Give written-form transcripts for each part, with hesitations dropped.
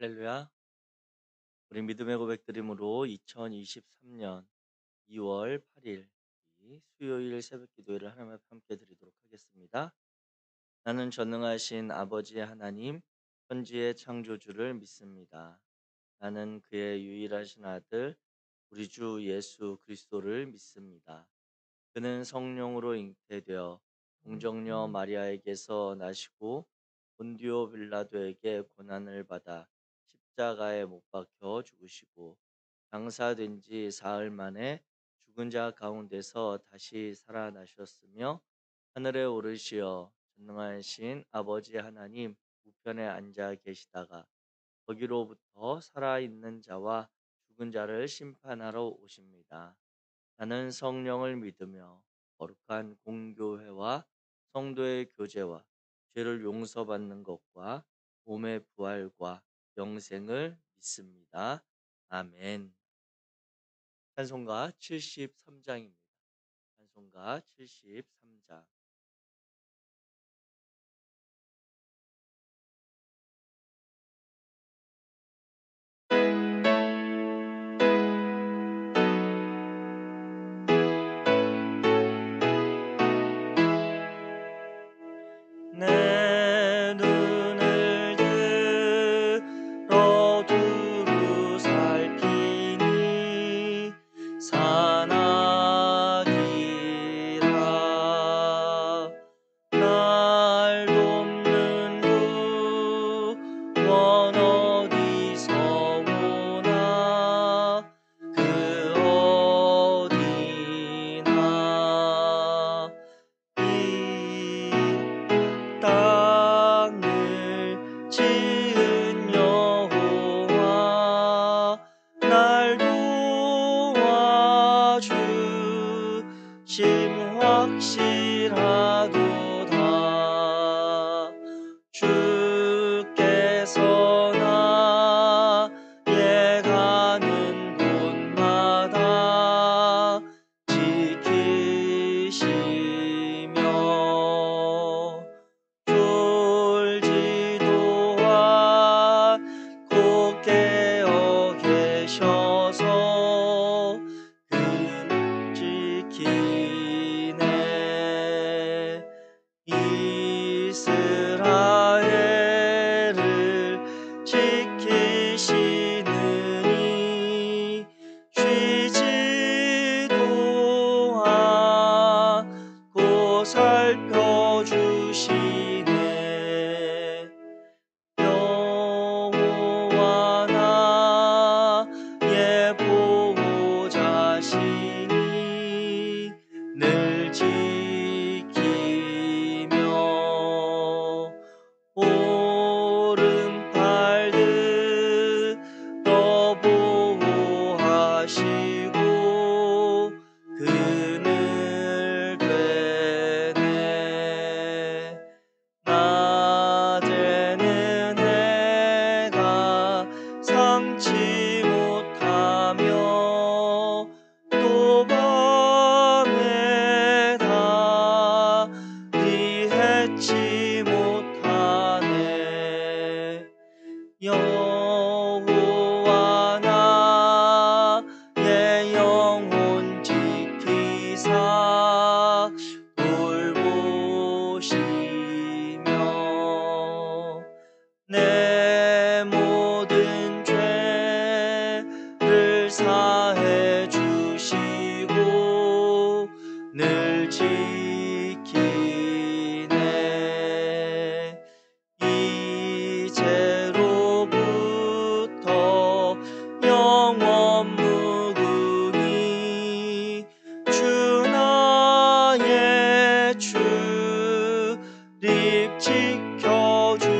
할렐루야. 우리 믿음의 고백 드림으로 2023년 2월 8일 수요일 새벽 기도회를 하나님 앞에 함께 드리도록 하겠습니다. 나는 전능하신 아버지 하나님, 천지의 창조주를 믿습니다. 나는 그의 유일하신 아들, 우리 주 예수 그리스도를 믿습니다. 그는 성령으로 잉태되어 동정녀 마리아에게서 나시고 본디오 빌라도에게 고난을 받아 십자가에 못 박혀 죽으시고 장사된 지 사흘 만에 죽은 자 가운데서 다시 살아나셨으며 하늘에 오르시어 전능하신 아버지 하나님 우편에 앉아 계시다가 거기로부터 살아있는 자와 죽은 자를 심판하러 오십니다. 나는 성령을 믿으며 거룩한 공교회와 성도의 교제와 죄를 용서받는 것과 몸의 부활과 영생을 믿습니다. 아멘. 찬송가 73장입니다. 찬송가 73장. 내 눈을 들어 두루 살피니 산악이라 날 돕는 구원 어디서 오나 그 어디나 이 땅을 지은 여호와 날 도와주심 확실하도다. 주께서 나의 가는 곳마다 지키시며 졸지도 않고 깨어 계셔서 그를 지키네. 이스라엘을 지키시느니 쉬지도 않고 살펴주시네. 여호와 나의 보호자시니 늘 지키며 오른팔 들어 보호하시고 그늘 되네. 낮에는 해가 삼지 못하며 또 밤에 달이 해치 못하네. 여호와 나의 영혼 지키사 돌보시며 내 모든 죄를 사해 주시고 늘 지키네. 이제로부터 영원 무궁히 주 나의 출입 지켜주시리.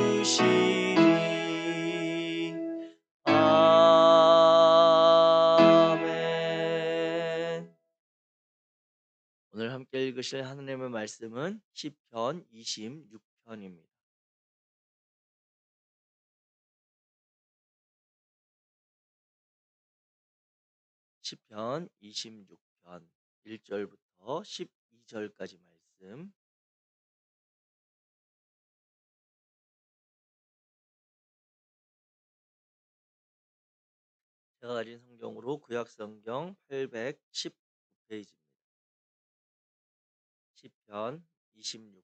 아멘. 오늘 함께 읽으실 하나님의 말씀은 시편 26편입니다. 시편 26편 1절부터 12절까지 말씀. 제가 가진 성경으로 구약 성경 819페이지입니다. 시편 26편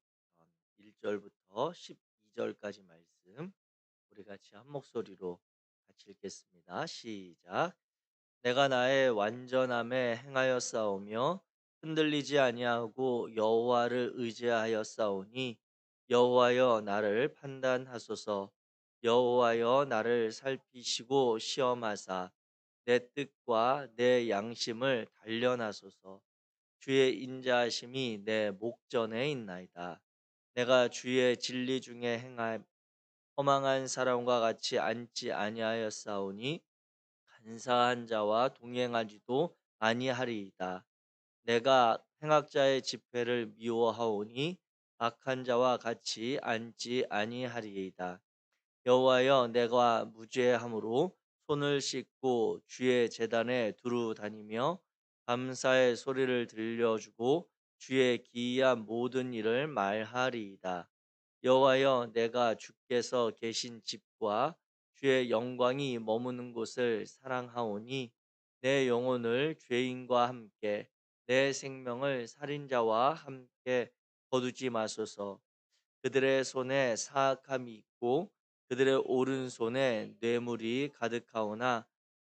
1절부터 12절까지 말씀 우리 같이 한 목소리로 같이 읽겠습니다. 시작. 내가 나의 완전함에 행하였사오며 흔들리지 아니하고 여호와를 의지하였사오니 여호와여 나를 판단하소서. 여호와여 나를 살피시고 시험하사 내 뜻과 내 양심을 단련하소서. 주의 인자하심이 내 목전에 있나이다. 내가 주의 진리 중에 행함 허망한 사람과 같이 앉지 아니하였사오니 간사한 자와 동행하지도 아니하리이다. 내가 행악자의 집회를 미워하오니 악한 자와 같이 앉지 아니하리이다. 여호와여 내가 무죄함으로 손을 씻고 주의 제단에 두루 다니며 감사의 소리를 들려주고 주의 기이한 모든 일을 말하리이다. 여호와여 내가 주께서 계신 집과 주의 영광이 머무는 곳을 사랑하오니 내 영혼을 죄인과 함께 내 생명을 살인자와 함께 거두지 마소서. 그들의 손에 사악함이 있고 그들의 오른손에 뇌물이 가득하오나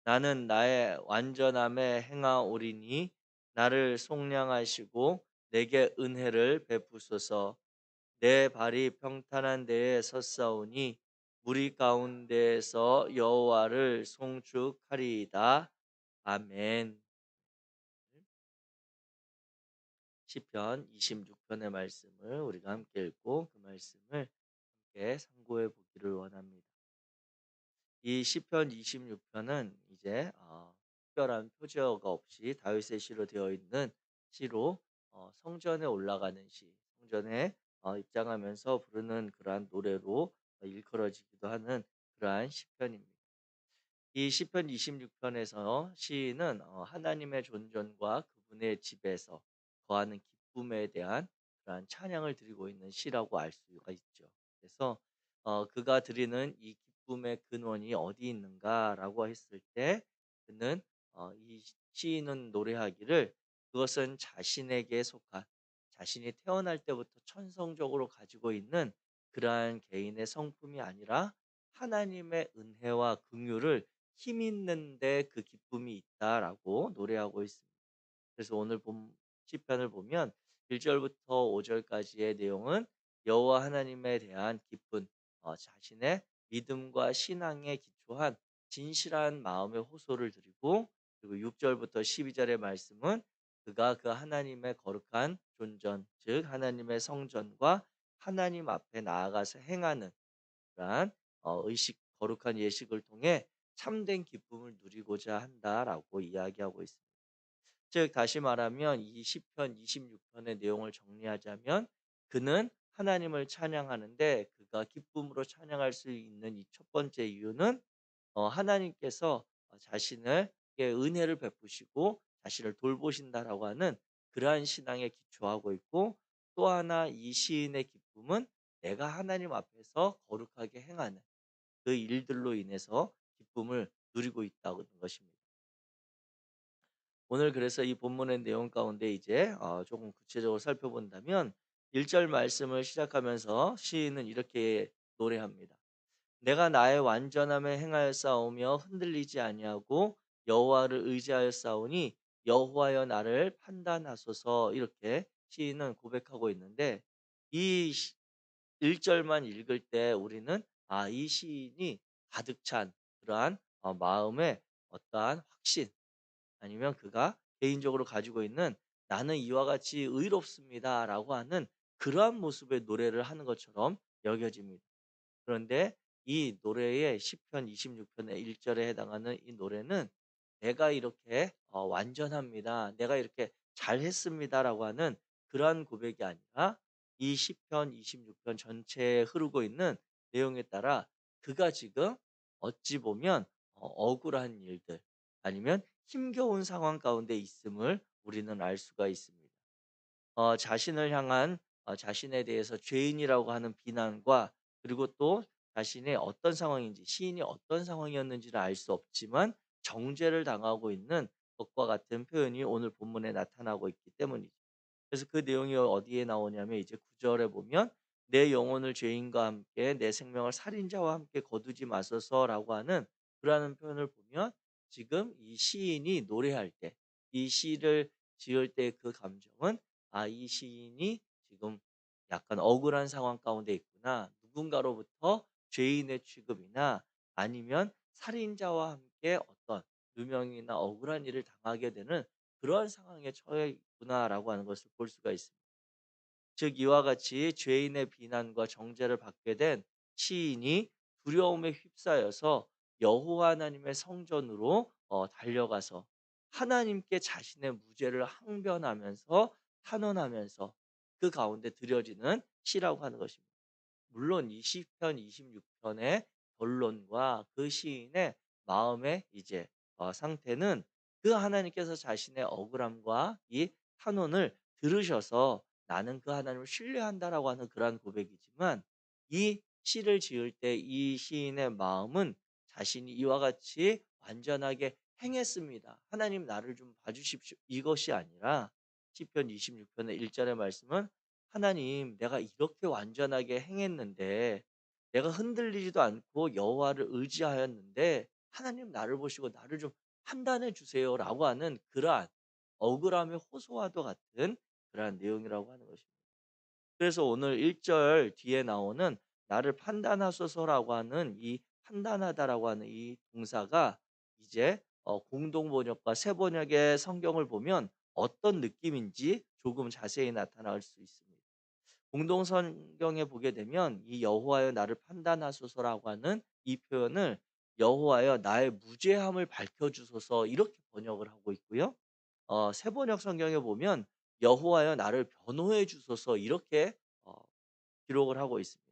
나는 나의 완전함에 행하오리니 나를 속량하시고 내게 은혜를 베푸소서. 내 발이 평탄한 데에 섰사오니 무리 가운데에서 여호와를 송축하리이다. 아멘. 시편 26편의 말씀을 우리가 함께 읽고 그 말씀을 함께 상고해 보기를 원합니다. 이 시편 26편은 이제 특별한 표제어가 없이 다윗의 시로 되어 있는 시로 성전에 올라가는 시, 성전에 입장하면서 부르는 그러한 노래로 일컬어지기도 하는 그러한 시편입니다. 이 시편 26편에서 시인은 하나님의 존전과 그분의 집에서 거하는 기쁨에 대한 그러한 찬양을 드리고 있는 시라고 알 수가 있죠. 그래서 그가 드리는 이 기쁨의 근원이 어디 있는가라고 했을 때 그는 이 시인은 노래하기를 그것은 자신에게 속한 자신이 태어날 때부터 천성적으로 가지고 있는 그러한 개인의 성품이 아니라 하나님의 은혜와 긍휼을 힘 있는 데 그 기쁨이 있다라고 노래하고 있습니다. 그래서 오늘 본 시편을 보면 1 절부터 5 절까지의 내용은 여호와 하나님에 대한 깊은 자신의 믿음과 신앙에 기초한 진실한 마음의 호소를 드리고 그리고 6 절부터 12 절의 말씀은 그가 그 하나님의 거룩한 존전 즉 하나님의 성전과 하나님 앞에 나아가서 행하는 그러한 의식 거룩한 예식을 통해 참된 기쁨을 누리고자 한다라고 이야기하고 있습니다. 즉 다시 말하면 이 시편 26편의 내용을 정리하자면 그는 하나님을 찬양하는데 그가 기쁨으로 찬양할 수 있는 이 첫 번째 이유는 하나님께서 자신에게 은혜를 베푸시고 자신을 돌보신다라고 하는 그러한 신앙에 기초하고 있고 또 하나 이 시인의 기쁨은 내가 하나님 앞에서 거룩하게 행하는 그 일들로 인해서 기쁨을 누리고 있다는 것입니다. 오늘 그래서 이 본문의 내용 가운데 이제 조금 구체적으로 살펴본다면 1절 말씀을 시작하면서 시인은 이렇게 노래합니다. 내가 나의 완전함에 행하였사오며 흔들리지 아니하고 여호와를 의지하였사오니 여호와여 나를 판단하소서 이렇게 시인은 고백하고 있는데 이 1 절만 읽을 때 우리는 이 시인이 가득 찬 그러한 마음의 어떠한 확신 아니면 그가 개인적으로 가지고 있는 '나는 이와 같이 의롭습니다.'라고 하는 그러한 모습의 노래를 하는 것처럼 여겨집니다. 그런데 이 노래의 시편 26 편의 1 절에 해당하는 이 노래는 '내가 이렇게 완전합니다. 내가 이렇게 잘했습니다.'라고 하는 그러한 고백이 아니라 이 시편 26편 전체에 흐르고 있는 내용에 따라 그가 지금 어찌 보면 억울한 일들 아니면 힘겨운 상황 가운데 있음을 우리는 알 수가 있습니다. 자신을 향한 자신에 대해서 죄인이라고 하는 비난과 그리고 또 자신의 어떤 상황인지 시인이 어떤 상황이었는지를 알 수 없지만 정죄를 당하고 있는 것과 같은 표현이 오늘 본문에 나타나고 있기 때문이죠. 그래서 그 내용이 어디에 나오냐면 이제 9 절에 보면 "내 영혼을 죄인과 함께 내 생명을 살인자와 함께 거두지 마소서."라고 하는 그러한 표현을 보면 지금 이 시인이 노래할 때 이 시를 지을 때 그 감정은 '아 이 시인이 지금 약간 억울한 상황 가운데 있구나. 누군가로부터 죄인의 취급이나 아니면 살인자와 함께 어떤 누명이나 억울한 일을 당하게 되는 그러한 상황에 처해 있구나.'라고 하는 것을 볼 수가 있습니다. 즉 이와 같이 죄인의 비난과 정죄를 받게 된 시인이 두려움에 휩싸여서 여호와 하나님의 성전으로 달려가서 하나님께 자신의 무죄를 항변하면서 탄원하면서 그 가운데 드려지는 시라고 하는 것입니다. 물론 이 시편 26 편의 결론과 그 시인의 마음의 이제 상태는 그 하나님께서 자신의 억울함과 이 탄원을 들으셔서 '나는 그 하나님을 신뢰한다.'라고 하는 그러한 고백이지만 이 시를 지을 때 이 시인의 마음은 자신이 이와 같이 완전하게 행했습니다. 하나님 나를 좀 봐 주십시오. 이것이 아니라 시편 26 편의 1 절의 말씀은 하나님, 내가 이렇게 완전하게 행했는데, 내가 흔들리지도 않고 여호와를 의지하였는데, 하나님 나를 보시고 나를 좀 판단해 주세요라고 하는 그러한 억울함의 호소와도 같은 그러한 내용이라고 하는 것입니다. 그래서 오늘 1절 뒤에 나오는 나를 판단하소서라고 하는 이 판단하다라고 하는 이 동사가 이제 공동 번역과 새 번역의 성경을 보면 어떤 느낌인지 조금 자세히 나타날 수 있습니다. 공동 성경에 보게 되면 이 여호와여 나를 판단하소서라고 하는 이 표현을 여호와여 나의 무죄함을 밝혀 주소서 이렇게 번역을 하고 있고요. 새 번역 성경에 보면 여호와여 나를 변호해 주소서 이렇게 어 기록을 하고 있습니다.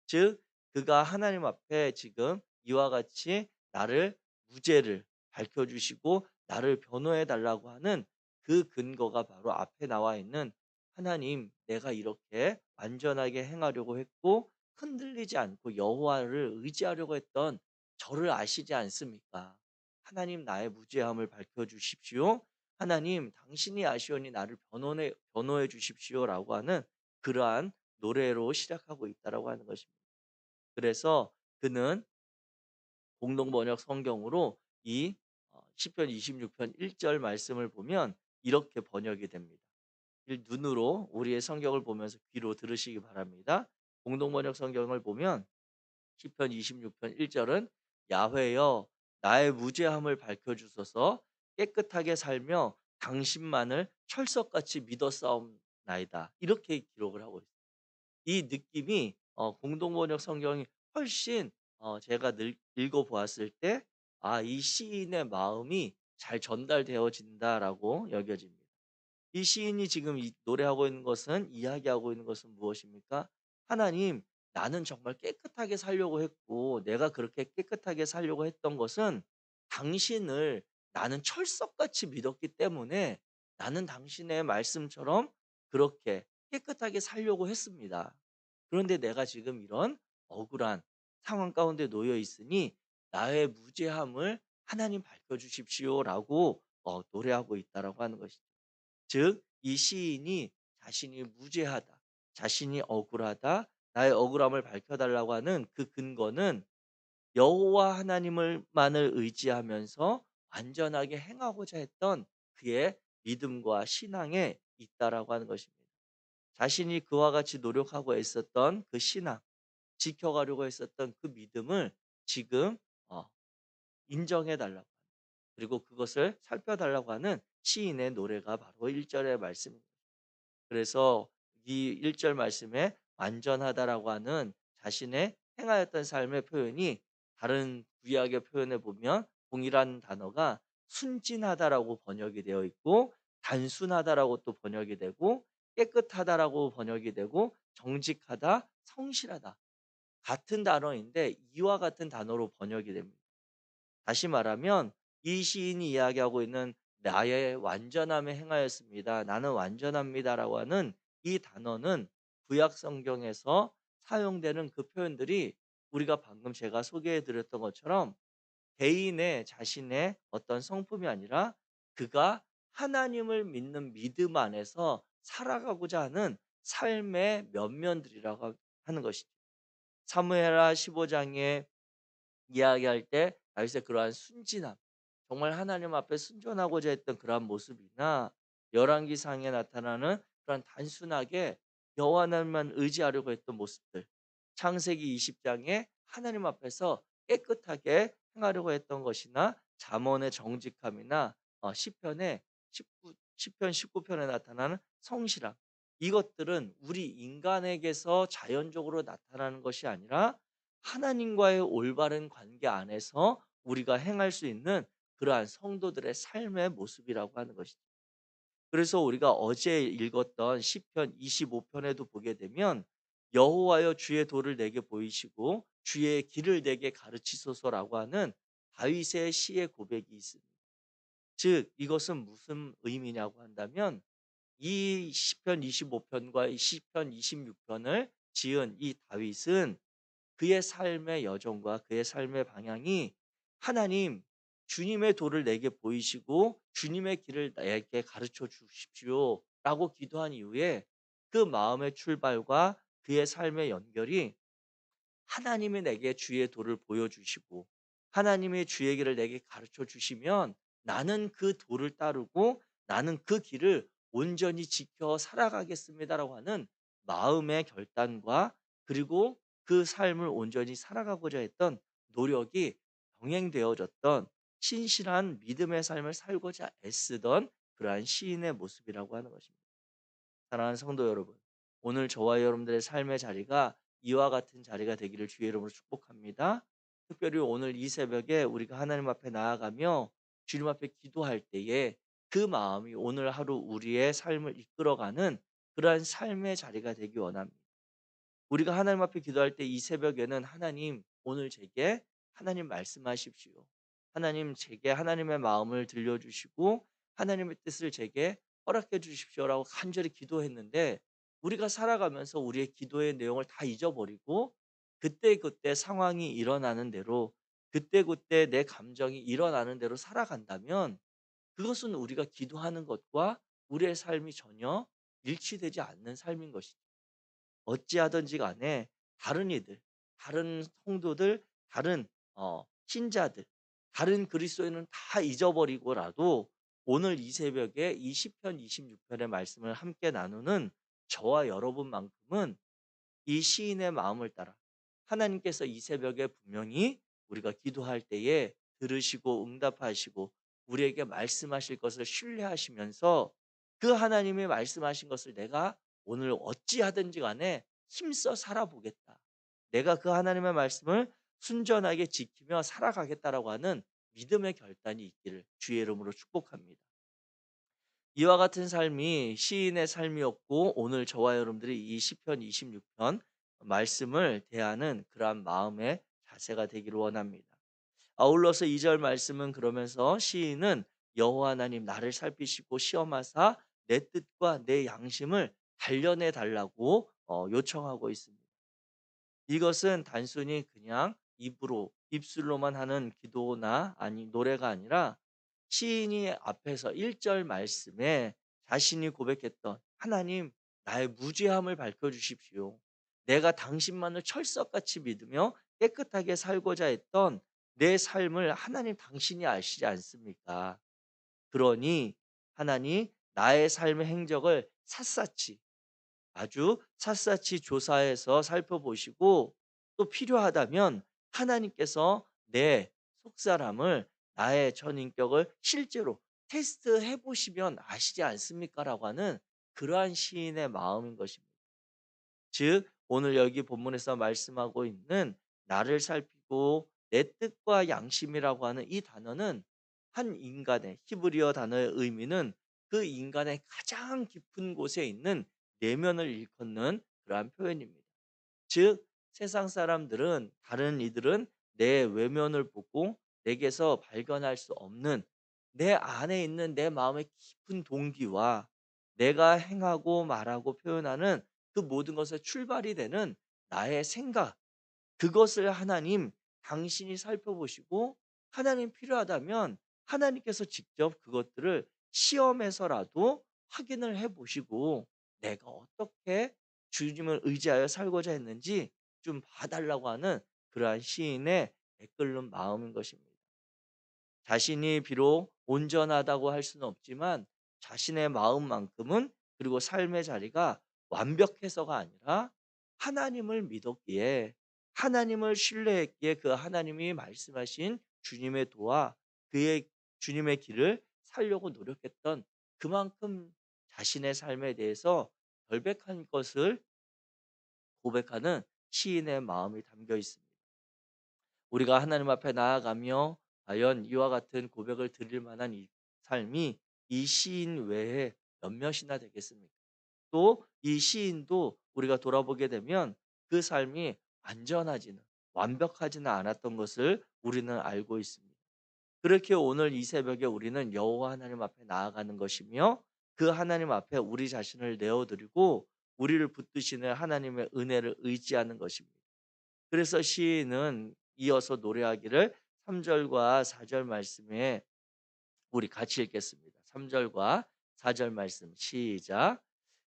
즉 그가 하나님 앞에 지금 이와 같이 나를 무죄를 밝혀 주시고 나를 변호해 달라고 하는 그 근거가 바로 앞에 나와 있는 "하나님 내가 이렇게 완전하게 행하려고 했고 흔들리지 않고 여호와를 의지하려고 했던 저를 아시지 않습니까? 하나님 나의 무죄함을 밝혀 주십시오. 하나님 당신이 아시오니 나를 변호해 주십시오."라고 하는 그러한 노래로 시작하고 있다라고 하는 것입니다. 그래서 그는 공동 번역 성경으로 이 시편 26편 1절 말씀을 보면 이렇게 번역이 됩니다. 이 눈으로 우리의 성경을 보면서 귀로 들으시기 바랍니다. 공동 번역 성경을 보면 시편 26편 1 절은 "야훼여 나의 무죄함을 밝혀 주소서. 깨끗하게 살며 당신만을 철석같이 믿어 싸움나이다." 이렇게 기록을 하고 있습니다. 이 느낌이 공동 번역 성경이 훨씬 제가 늘 읽어 보았을 때 '아 이 시인의 마음이 잘 전달되어진다.'라고 여겨집니다. 이 시인이 지금 이 노래하고 있는 것은 이야기하고 있는 것은 무엇입니까? '하나님 나는 정말 깨끗하게 살려고 했고 내가 그렇게 깨끗하게 살려고 했던 것은 당신을 나는 철석같이 믿었기 때문에 나는 당신의 말씀처럼 그렇게 깨끗하게 살려고 했습니다. 그런데 내가 지금 이런 억울한 상황 가운데 놓여 있으니 나의 무죄함을 하나님 밝혀 주십시오.'라고 노래하고 있다라고 하는 것이죠. 즉 이 시인이 자신이 무죄하다, 자신이 억울하다, 나의 억울함을 밝혀 달라고 하는 그 근거는 여호와 하나님을 만을 의지하면서 완전하게 행하고자 했던 그의 믿음과 신앙에 있다라고 하는 것입니다. 자신이 그와 같이 노력하고 애썼던 그 신앙, 지켜가려고 했었던 그 믿음을 지금 어 인정해 달라고 그리고 그것을 살펴 달라고 하는 시인의 노래가 바로 1 절의 말씀입니다. 그래서 이 1절 말씀에 완전하다라고 하는 자신의 행하였던 삶의 표현이 다른 구약의 표현에 보면 동일한 단어가 순진하다라고 번역이 되어 있고 단순하다라고 또 번역이 되고 깨끗하다라고 번역이 되고 정직하다, 성실하다 같은 단어인데 이와 같은 단어로 번역이 됩니다. 다시 말하면 이 시인이 이야기하고 있는 "나의 완전함에 행하였습니다. 나는 완전합니다."라고 하는 이 단어는 구약 성경에서 사용되는 그 표현들이 우리가 방금 제가 소개해 드렸던 것처럼 개인의 자신의 어떤 성품이 아니라 그가 하나님을 믿는 믿음 안에서 살아가고자 하는 삶의 면면들이라고 하는 것이죠. 사무엘하 15 장에 이야기할 때 다윗의 그러한 순진함, 정말 하나님 앞에 순종하고자 했던 그러한 모습이나 열왕기상에 나타나는 그런 단순하게 여호와 하나님만 의지하려고 했던 모습들, 창세기 20 장에 하나님 앞에서 깨끗하게 행하려고 했던 것이나 잠언의 정직함이나 시편의 19 시편 19 편에 나타나는 성실함, 이것들은 우리 인간에게서 자연적으로 나타나는 것이 아니라 하나님과의 올바른 관계 안에서 우리가 행할 수 있는 그러한 성도들의 삶의 모습이라고 하는 것이죠. 그래서 우리가 어제 읽었던 시편 25 편에도 보게 되면 여호와여 주의 도를 내게 보이시고 주의 길을 내게 가르치소서라고 하는 다윗의 시의 고백이 있습니다. 즉 이것은 무슨 의미냐고 한다면 이 시편 25 편과 이 시편 26 편을 지은 이 다윗은 그의 삶의 여정과 그의 삶의 방향이 하나님, 주님의 도를 내게 보이시고 주님의 길을 나에게 가르쳐 주십시오라고 기도한 이후에 그 마음의 출발과 그의 삶의 연결이 하나님이 내게 주의 도를 보여주시고 하나님의 주의 길을 내게 가르쳐 주시면 나는 그 도를 따르고 나는 그 길을 온전히 지켜 살아가겠습니다라고 하는 마음의 결단과 그리고 그 삶을 온전히 살아가고자 했던 노력이 병행되어졌던 신실한 믿음의 삶을 살고자 애쓰던 그러한 시인의 모습이라고 하는 것입니다. 사랑하는 성도 여러분, 오늘 저와 여러분들의 삶의 자리가 이와 같은 자리가 되기를 주의 이름으로 축복합니다. 특별히 오늘 이 새벽에 우리가 하나님 앞에 나아가며 주님 앞에 기도할 때에 그 마음이 오늘 하루 우리의 삶을 이끌어가는 그러한 삶의 자리가 되기 원합니다. 우리가 하나님 앞에 기도할 때 이 새벽에는 하나님 오늘 제게 하나님 말씀하십시오. 하나님 제게 하나님의 마음을 들려주시고 하나님의 뜻을 제게 허락해 주십시오라고 간절히 기도했는데 우리가 살아가면서 우리의 기도의 내용을 다 잊어버리고 그때그때 상황이 일어나는 대로 그때그때 내 감정이 일어나는 대로 살아간다면 그것은 우리가 기도하는 것과 우리의 삶이 전혀 일치되지 않는 삶인 것이죠. 어찌하든지 간에 다른 이들, 다른 성도들, 다른 신자들, 다른 그리스도인은 다 잊어버리고라도 오늘 이 새벽에 이 시편 26 편의 말씀을 함께 나누는 저와 여러분만큼은 이 시인의 마음을 따라 하나님께서 이 새벽에 분명히 우리가 기도할 때에 들으시고 응답하시고 우리에게 말씀하실 것을 신뢰하시면서 그 하나님이 말씀하신 것을 내가 오늘 어찌하든지 간에 힘써 살아보겠다. 내가 그 하나님의 말씀을 순전하게 지키며 살아가겠다라고 하는 믿음의 결단이 있기를 주의 이름으로 축복합니다. 이와 같은 삶이 시인의 삶이었고 오늘 저와 여러분들이 이 시편 26편 말씀을 대하는 그러한 마음의 자세가 되기를 원합니다. 아울러서 2절 말씀은 그러면서 시인은 여호와 하나님 나를 살피시고 시험하사 내 뜻과 내 양심을 단련해 달라고 요청하고 있습니다. 이것은 단순히 그냥 입으로 입술로만 하는 기도나 아니 노래가 아니라 시인이 앞에서 1절 말씀에 자신이 고백했던 "하나님 나의 무죄함을 밝혀 주십시오. 내가 당신만을 철석같이 믿으며 깨끗하게 살고자 했던 내 삶을 하나님 당신이 아시지 않습니까? 그러니 하나님 나의 삶의 행적을 샅샅이 아주 샅샅이 조사해서 살펴보시고 또 필요하다면 하나님께서 내 속사람을 나의 전인격을 실제로 테스트해 보시면 아시지 않습니까라고 하는 그러한 시인의 마음인 것입니다. 즉 오늘 여기 본문에서 말씀하고 있는 나를 살피고 내 뜻과 양심이라고 하는 이 단어는 한 인간의 히브리어 단어의 의미는 그 인간의 가장 깊은 곳에 있는 내면을 일컫는 그러한 표현입니다. 즉 세상 사람들은 다른 이들은 내 외면을 보고 내게서 발견할 수 없는 내 안에 있는 내 마음의 깊은 동기와 내가 행하고 말하고 표현하는 그 모든 것의 출발이 되는 나의 생각, 그것을 하나님 당신이 살펴보시고 하나님이 필요하다면 하나님께서 직접 그것들을 시험해서라도 확인을 해 보시고 내가 어떻게 주님을 의지하여 살고자 했는지 좀 봐 달라고 하는 그러한 시인의 애끓는 마음인 것입니다. 자신이 비록 온전하다고 할 수는 없지만 자신의 마음만큼은, 그리고 삶의 자리가 완벽해서가 아니라 하나님을 믿었기에, 하나님을 신뢰했기에 그 하나님이 말씀하신 주님의 도와 그의 주님의 길을 살려고 노력했던, 그만큼 자신의 삶에 대해서 결백한 것을 고백하는 시인의 마음이 담겨 있습니다. 우리가 하나님 앞에 나아가며 과연 이와 같은 고백을 드릴 만한 이 삶이 이 시인 외에 몇몇이나 되겠습니까? 또 이 시인도 우리가 돌아보게 되면 그 삶이 완전하지는, 완벽하지는 않았던 것을 우리는 알고 있습니다. 그렇게 오늘 이 새벽에 우리는 여호와 하나님 앞에 나아가는 것이며 그 하나님 앞에 우리 자신을 내어드리고 우리를 붙드시는 하나님의 은혜를 의지하는 것입니다. 그래서 시인은 이어서 노래하기를 3 절과 4절 말씀에 우리 같이 읽겠습니다. 3 절과 4절 말씀 시작.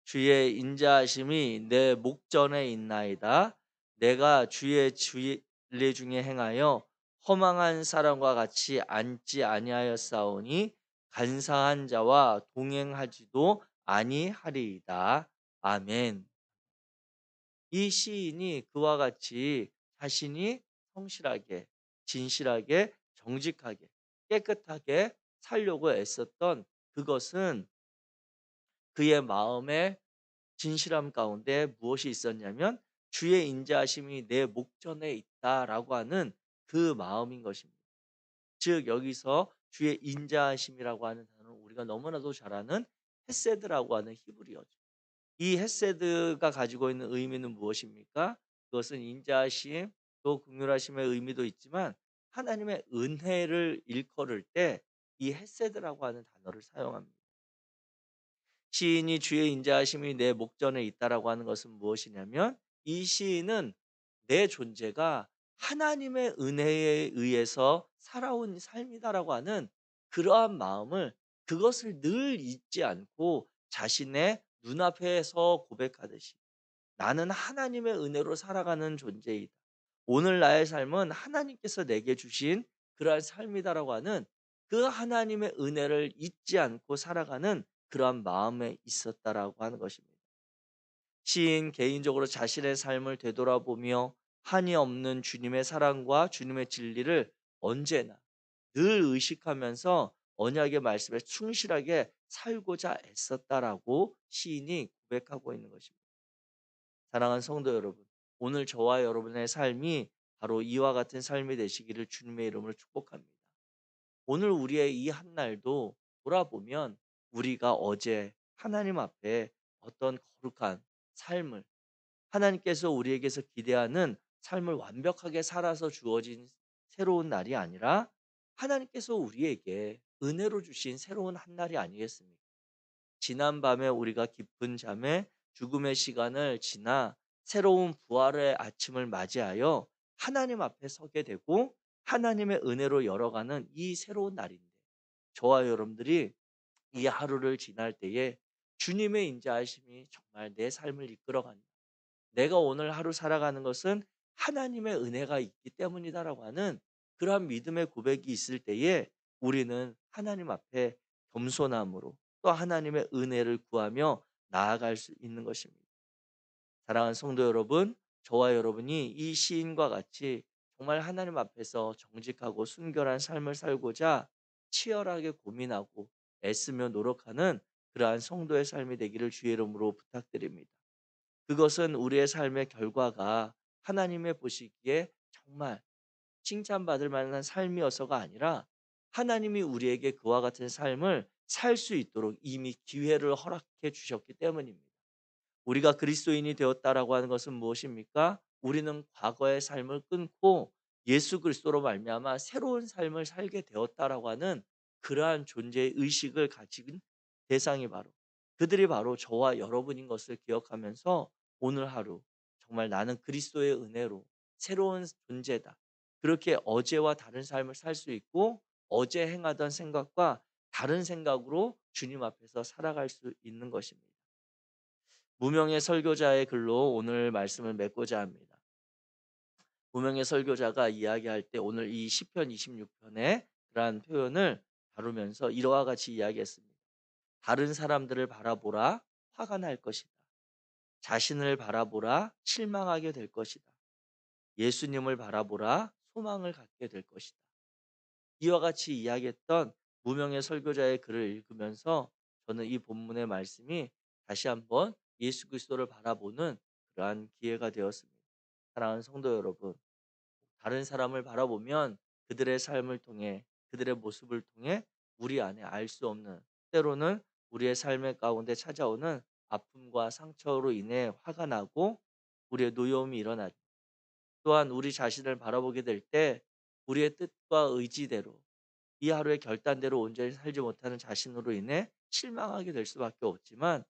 주의 인자하심이 내 목전에 있나이다. 내가 주의 진리 중에 행하여 허망한 사람과 같이 앉지 아니하였사오니 간사한 자와 동행하지도 아니하리이다. 아멘. 이 시인이 그와 같이 자신이 성실하게, 진실하게, 정직하게, 깨끗하게 살려고 애썼던 그것은 그의 마음의 진실함 가운데 무엇이 있었냐면 주의 인자하심이 내 목전에 있다라고 하는 그 마음인 것입니다. 즉 여기서 주의 인자하심이라고 하는 단어는 우리가 너무나도 잘 아는 헤세드라고 하는 히브리어죠. 이 헤세드가 가지고 있는 의미는 무엇입니까? 그것은 인자하심, 또 긍휼하심의 의미도 있지만 하나님의 은혜를 일컬을 때 이 헤세드라고 하는 단어를 사용합니다. 시인이 주의 인자하심이 내 목전에 있다라고 하는 것은 무엇이냐면 이 시인은 내 존재가 하나님의 은혜에 의해서 살아온 삶이다라고 하는 그러한 마음을, 그것을 늘 잊지 않고 자신의 눈앞에서 고백하듯이 나는 하나님의 은혜로 살아가는 존재이다. 오늘 나의 삶은 하나님께서 내게 주신 그러한 삶이다라고 하는 그 하나님의 은혜를 잊지 않고 살아가는 그러한 마음에 있었다라고 하는 것입니다. 시인 개인적으로 자신의 삶을 되돌아보며 한이 없는 주님의 사랑과 주님의 진리를 언제나 늘 의식하면서 언약의 말씀에 충실하게 살고자 애썼다라고 시인이 고백하고 있는 것입니다. 사랑하는 성도 여러분, 오늘 저와 여러분의 삶이 바로 이와 같은 삶이 되시기를 주님의 이름으로 축복합니다. 오늘 우리의 이 한날도 돌아보면 우리가 어제 하나님 앞에 어떤 거룩한 삶을, 하나님께서 우리에게서 기대하는 삶을 완벽하게 살아서 주어진 새로운 날이 아니라 하나님께서 우리에게 은혜로 주신 새로운 한 날이 아니겠습니까? 지난 밤에 우리가 깊은 잠에 죽음의 시간을 지나 새로운 부활의 아침을 맞이하여 하나님 앞에 서게 되고 하나님의 은혜로 열어가는 이 새로운 날인데, 저와 여러분들이 이 하루를 지날 때에 주님의 인자하심이 정말 내 삶을 이끌어간다. 내가 오늘 하루 살아가는 것은 하나님의 은혜가 있기 때문이다라고 하는 그러한 믿음의 고백이 있을 때에 우리는 하나님 앞에 겸손함으로 또 하나님의 은혜를 구하며 나아갈 수 있는 것입니다. 사랑하는 성도 여러분, 저와 여러분이 이 시인과 같이 정말 하나님 앞에서 정직하고 순결한 삶을 살고자 치열하게 고민하고 애쓰며 노력하는 그러한 성도의 삶이 되기를 주의 이름으로 부탁드립니다. 그것은 우리의 삶의 결과가 하나님의 보시기에 정말 칭찬받을 만한 삶이어서가 아니라 하나님이 우리에게 그와 같은 삶을 살 수 있도록 이미 기회를 허락해 주셨기 때문입니다. 우리가 그리스도인이 되었다라고 하는 것은 무엇입니까? 우리는 과거의 삶을 끊고 예수 그리스도로 말미암아 새로운 삶을 살게 되었다라고 하는 그러한 존재의 의식을 가진 대상이 바로, 그들이 바로 저와 여러분인 것을 기억하면서 오늘 하루 정말 나는 그리스도의 은혜로 새로운 존재다. 그렇게 어제와 다른 삶을 살 수 있고 어제 행하던 생각과 다른 생각으로 주님 앞에서 살아갈 수 있는 것입니다. 무명의 설교자의 글로 오늘 말씀을 맺고자 합니다. 무명의 설교자가 이야기할 때 오늘 이 시편 26편의 그러한 표현을 다루면서 이러한 같이 이야기했습니다. 다른 사람들을 바라보라 화가 날 것이다. 자신을 바라보라 실망하게 될 것이다. 예수님을 바라보라 소망을 갖게 될 것이다. 이와 같이 이야기했던 무명의 설교자의 글을 읽으면서 저는 이 본문의 말씀이 다시 한번 예수 그리스도를 바라보는 그러한 기회가 되었습니다. 사랑하는 성도 여러분, 다른 사람을 바라보면 그들의 삶을 통해 그들의 모습을 통해 우리 안에 알 수 없는 때로는 우리의 삶의 가운데 찾아오는 아픔과 상처로 인해 화가 나고 우리의 노여움이 일어나죠. 또한 우리 자신을 바라보게 될 때 우리의 뜻과 의지대로 이 하루의 결단대로 온전히 살지 못하는 자신으로 인해 실망하게 될 수밖에 없지만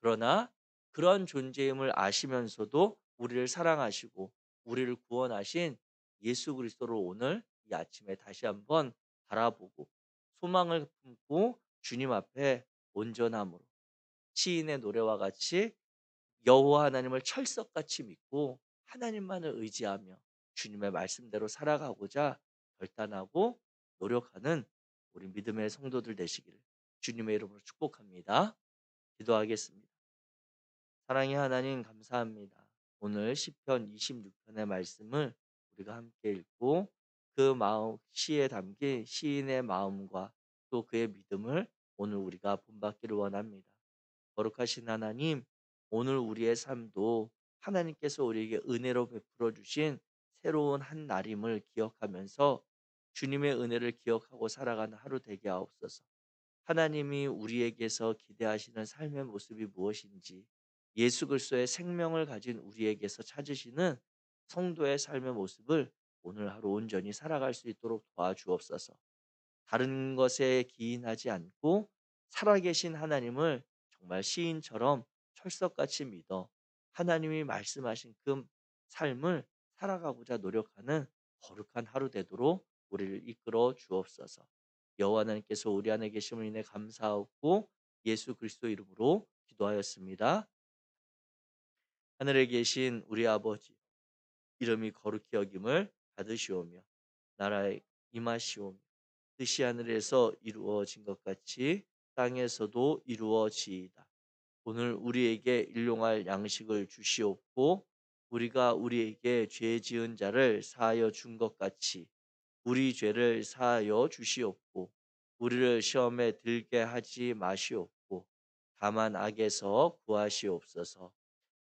그러나 그런 존재임을 아시면서도 우리를 사랑하시고 우리를 구원하신 예수 그리스도를 오늘 이 아침에 다시 한번 바라보고 소망을 품고 주님 앞에 온전함으로 시인의 노래와 같이 여호와 하나님을 철석같이 믿고 하나님만을 의지하며 주님의 말씀대로 살아가고자 결단하고 노력하는 우리 믿음의 성도들 되시기를 주님의 이름으로 축복합니다. 기도하겠습니다. 사랑의 하나님 감사합니다. 오늘 시편 26편의 말씀을 우리가 함께 읽고 그 마음 시에 담긴 시인의 마음과 또 그의 믿음을 오늘 우리가 본받기를 원합니다. 거룩하신 하나님, 오늘 우리의 삶도 하나님께서 우리에게 은혜로 베풀어 주신 새로운 한 날임을 기억하면서 주님의 은혜를 기억하고 살아가는 하루 되게 하옵소서. 하나님이 우리에게서 기대하시는 삶의 모습이 무엇인지 예수 그리스도의 생명을 가진 우리에게서 찾으시는 성도의 삶의 모습을 오늘 하루 온전히 살아갈 수 있도록 도와주옵소서. 다른 것에 기인하지 않고 살아계신 하나님을 정말 시인처럼 철석같이 믿어 하나님이 말씀하신 그 삶을 살아가고자 노력하는 거룩한 하루 되도록 우리를 이끌어 주옵소서. 여호와 하나님께서 우리 안에 계심을 인해 감사하고 예수 그리스도 이름으로 기도하였습니다. 하늘에 계신 우리 아버지, 이름이 거룩히 여김을 받으시오며 나라에 임하시오며 뜻이 하늘에서 이루어진 것 같이 땅에서도 이루어지이다. 오늘 우리에게 일용할 양식을 주시옵고 우리가 우리에게 죄 지은 자를 사하여 준 것 같이 우리 죄를 사하여 주시옵고 우리를 시험에 들게 하지 마시옵고 다만 악에서 구하시옵소서.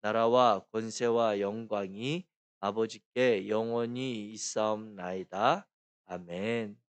나라와 권세와 영광이 아버지께 영원히 있사옵나이다. 아멘.